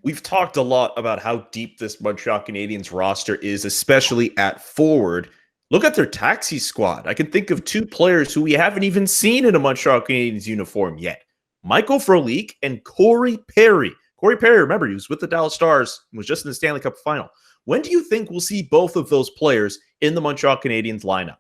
We've talked a lot about how deep this Montreal Canadiens roster is, especially at forward. Look at their taxi squad. I can think of two players who we haven't even seen in a Montreal Canadiens uniform yet. Michael Frolik and Corey Perry. Corey Perry, remember, he was with the Dallas Stars and was just in the Stanley Cup final. When do you think we'll see both of those players in the Montreal Canadiens lineup?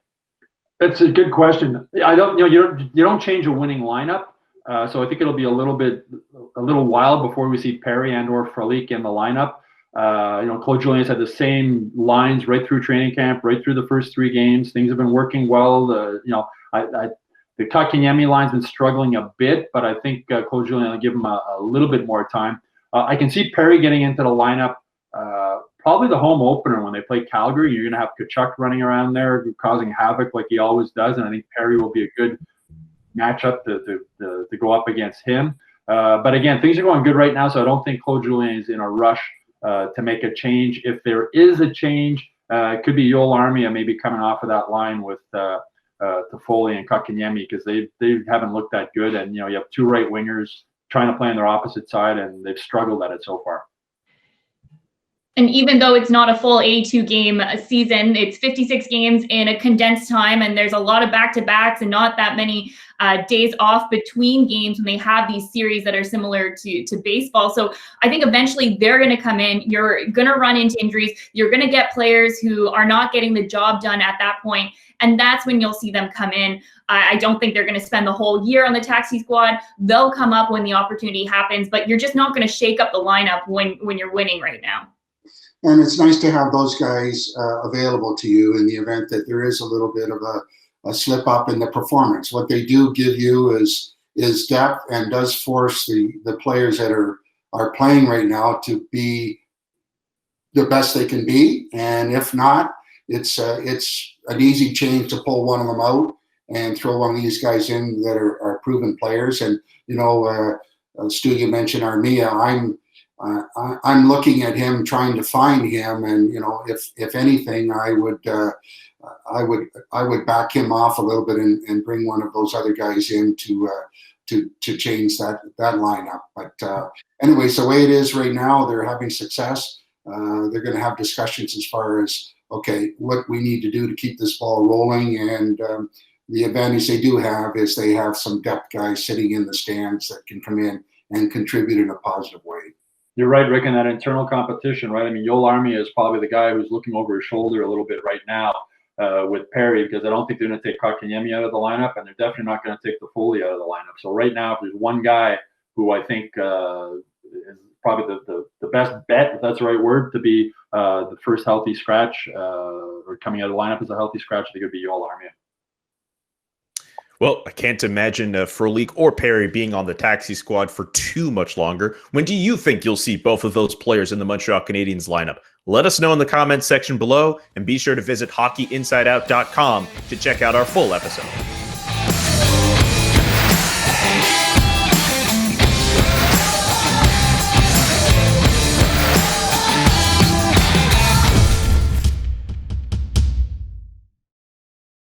That's a good question. I don't, you don't change a winning lineup, so I think it'll be a little while before we see Perry and/or Frolik in the lineup. Claude Julien's had the same lines right through training camp, right through the first 3 games. Things have been working well. The Kotkaniemi line's been struggling a bit, but I think Claude Julien will give him a little bit more time. I can see Perry getting into the lineup. Probably the home opener when they play Calgary. You're going to have Tkachuk running around there, causing havoc like he always does, and I think Perry will be a good matchup to go up against him. But again, things are going good right now, so I don't think Claude Julien is in a rush to make a change. If there is a change, it could be Joel Armia maybe coming off of that line with Toffoli and Kotkaniemi, because they haven't looked that good, and you have 2 right wingers trying to play on their opposite side, and they've struggled at it so far. And even though it's not a full 82-game season, it's 56 games in a condensed time, and there's a lot of back-to-backs and not that many days off between games when they have these series that are similar to baseball. So I think eventually they're going to come in. You're going to run into injuries. You're going to get players who are not getting the job done at that point, and that's when you'll see them come in. I don't think they're going to spend the whole year on the taxi squad. They'll come up when the opportunity happens, but you're just not going to shake up the lineup when you're winning right now. And it's nice to have those guys available to you in the event that there is a little bit of a slip up in the performance. What they do give you is depth, and does force the players that are playing right now to be the best they can be. And if not, it's an easy change to pull one of them out and throw one of these guys in that are proven players. And Stu, you mentioned Armia. I'm looking at him, trying to find him, and if anything, I would back him off a little bit and bring one of those other guys in to change that lineup. But anyways, the way it is right now, they're having success. They're going to have discussions as far as what we need to do to keep this ball rolling, and the advantage they do have is they have some depth guys sitting in the stands that can come in and contribute in a positive way. You're right, Rick, in that internal competition, right? I mean, Joel Armia is probably the guy who's looking over his shoulder a little bit right now with Perry, because I don't think they're going to take Kotkaniemi out of the lineup, and they're definitely not going to take Toffoli out of the lineup. So right now, if there's one guy who I think is probably the best bet, if that's the right word, to be the first healthy scratch or coming out of the lineup as a healthy scratch, I think it would be Joel Armia. Well, I can't imagine Frolik or Perry being on the taxi squad for too much longer. When do you think you'll see both of those players in the Montreal Canadiens lineup? Let us know in the comments section below, and be sure to visit hockeyinsideout.com to check out our full episode.